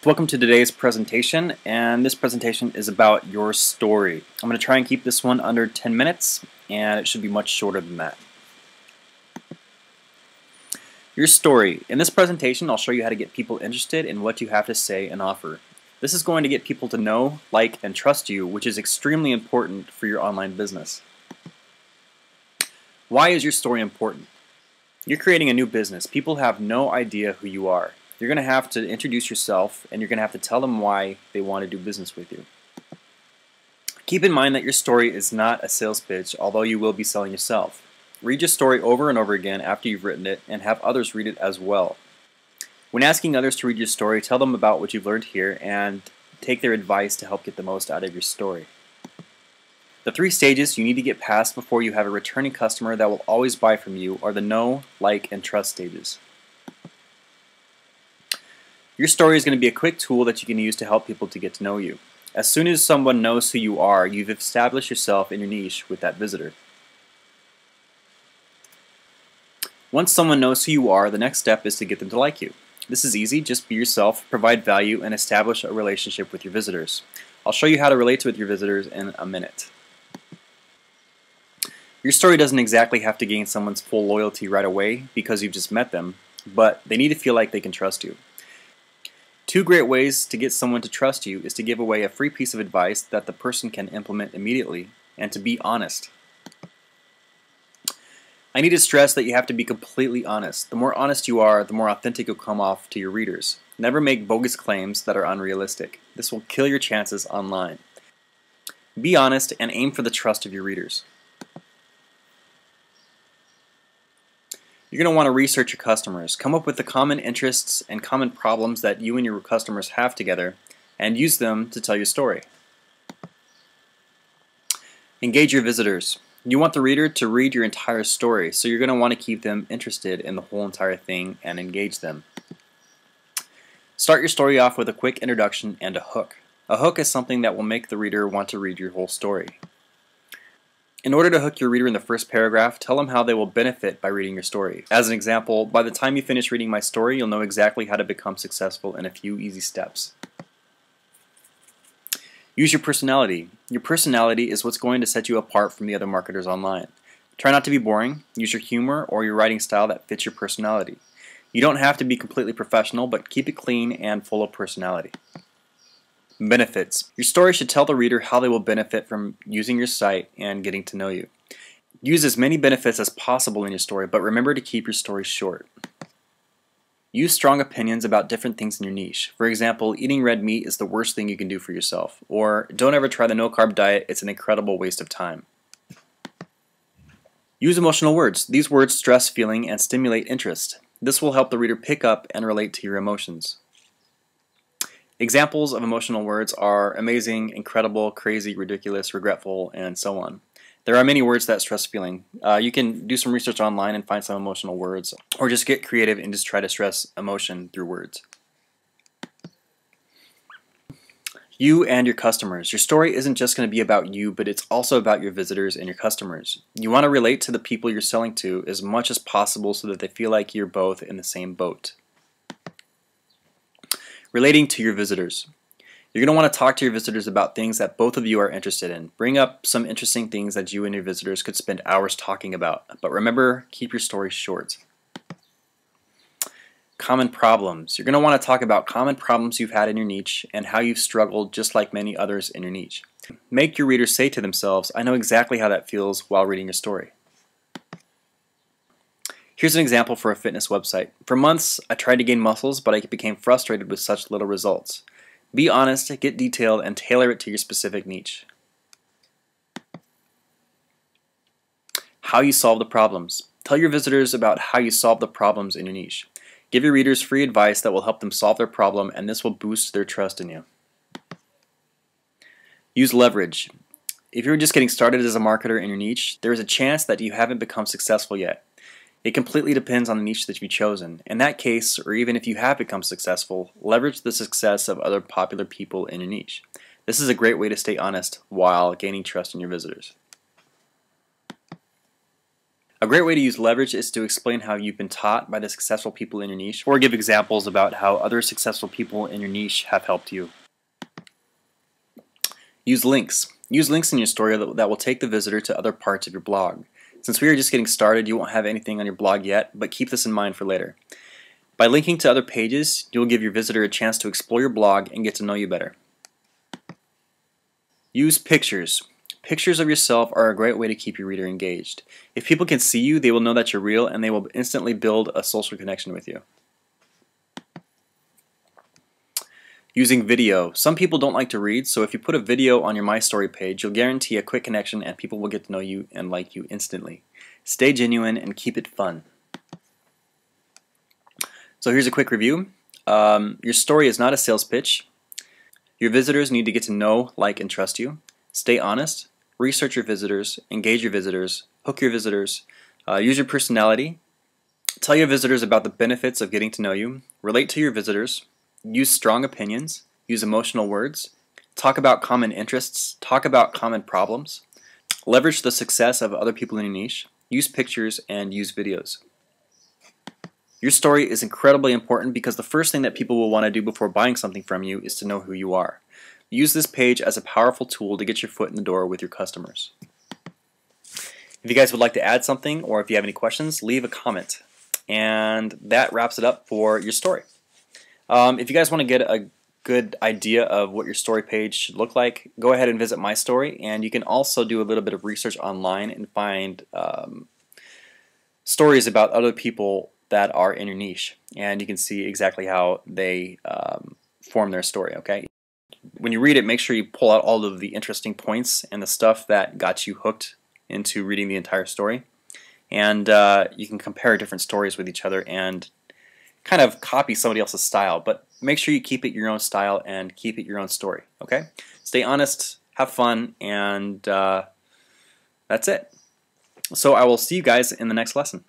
Welcome to today's presentation, and this presentation is about your story. I'm going to try and keep this one under 10 minutes, and it should be much shorter than that. Your story. In this presentation, I'll show you how to get people interested in what you have to say and offer. This is going to get people to know, like, and trust you, which is extremely important for your online business. Why is your story important? You're creating a new business. People have no idea who you are. You're going to have to introduce yourself, and you're going to have to tell them why they want to do business with you. Keep in mind that your story is not a sales pitch, although you will be selling yourself. Read your story over and over again after you've written it, and have others read it as well. When asking others to read your story, tell them about what you've learned here and take their advice to help get the most out of your story. The 3 stages you need to get past before you have a returning customer that will always buy from you are the know, like, and trust stages. Your story is going to be a quick tool that you can use to help people to get to know you. As soon as someone knows who you are, you've established yourself in your niche with that visitor. Once someone knows who you are, the next step is to get them to like you. This is easy. Just be yourself, provide value, and establish a relationship with your visitors. I'll show you how to relate with your visitors in a minute. Your story doesn't exactly have to gain someone's full loyalty right away because you've just met them, but they need to feel like they can trust you. 2 great ways to get someone to trust you is to give away a free piece of advice that the person can implement immediately, and to be honest. I need to stress that you have to be completely honest. The more honest you are, the more authentic you'll come off to your readers. Never make bogus claims that are unrealistic. This will kill your chances online. Be honest and aim for the trust of your readers. You're going to want to research your customers. Come up with the common interests and common problems that you and your customers have together, and use them to tell your story. Engage your visitors. You want the reader to read your entire story, so you're going to want to keep them interested in the whole entire thing and engage them. Start your story off with a quick introduction and a hook. A hook is something that will make the reader want to read your whole story. In order to hook your reader in the first paragraph, tell them how they will benefit by reading your story. As an example, by the time you finish reading my story, you'll know exactly how to become successful in a few easy steps. Use your personality. Your personality is what's going to set you apart from the other marketers online. Try not to be boring. Use your humor or your writing style that fits your personality. You don't have to be completely professional, but keep it clean and full of personality. Benefits. Your story should tell the reader how they will benefit from using your site and getting to know you. Use as many benefits as possible in your story, but remember to keep your story short. Use strong opinions about different things in your niche. For example, eating red meat is the worst thing you can do for yourself. Or, don't ever try the no-carb diet, it's an incredible waste of time. Use emotional words. These words stress feeling and stimulate interest. This will help the reader pick up and relate to your emotions. Examples of emotional words are amazing, incredible, crazy, ridiculous, regretful, and so on. There are many words that stress feeling. You can do some research online and find some emotional words, or just get creative and just try to stress emotion through words. You and your customers. Your story isn't just going to be about you, but it's also about your visitors and your customers. You want to relate to the people you're selling to as much as possible so that they feel like you're both in the same boat. Relating to your visitors. You're going to want to talk to your visitors about things that both of you are interested in. Bring up some interesting things that you and your visitors could spend hours talking about. But remember, keep your story short. Common problems. You're going to want to talk about common problems you've had in your niche and how you've struggled just like many others in your niche. Make your readers say to themselves, I know exactly how that feels while reading your story. Here's an example for a fitness website. For months, I tried to gain muscles, but I became frustrated with such little results. Be honest, get detailed, and tailor it to your specific niche. How you solve the problems. Tell your visitors about how you solve the problems in your niche. Give your readers free advice that will help them solve their problem, and this will boost their trust in you. Use leverage. If you're just getting started as a marketer in your niche, there is a chance that you haven't become successful yet. It completely depends on the niche that you've chosen. In that case, or even if you have become successful, leverage the success of other popular people in your niche. This is a great way to stay honest while gaining trust in your visitors. A great way to use leverage is to explain how you've been taught by the successful people in your niche, or give examples about how other successful people in your niche have helped you. Use links. Use links in your story that will take the visitor to other parts of your blog. Since we are just getting started, you won't have anything on your blog yet, but keep this in mind for later. By linking to other pages, you'll give your visitor a chance to explore your blog and get to know you better. Use pictures. Pictures of yourself are a great way to keep your reader engaged. If people can see you, they will know that you're real and they will instantly build a social connection with you. Using video. Some people don't like to read, so if you put a video on your My Story page, you'll guarantee a quick connection and people will get to know you and like you instantly. Stay genuine and keep it fun. So here's a quick review. Your story is not a sales pitch. Your visitors need to get to know, like, and trust you. Stay honest. Research your visitors. Engage your visitors. Hook your visitors. Use your personality. Tell your visitors about the benefits of getting to know you. Relate to your visitors. Use strong opinions. Use emotional words. Talk about common interests. Talk about common problems. Leverage the success of other people in your niche. Use pictures and use videos. Your story is incredibly important because the first thing that people will want to do before buying something from you is to know who you are. Use this page as a powerful tool to get your foot in the door with your customers. If you guys would like to add something or if you have any questions, leave a comment. And that wraps it up for your story. If you guys want to get a good idea of what your story page should look like, go ahead and visit My Story, and you can also do a little bit of research online and find stories about other people that are in your niche, and you can see exactly how they form their story. Okay, when you read it, make sure you pull out all of the interesting points and the stuff that got you hooked into reading the entire story, and you can compare different stories with each other and kind of copy somebody else's style, but make sure you keep it your own style and keep it your own story. Okay, stay honest, have fun, and that's it. So I will see you guys in the next lesson.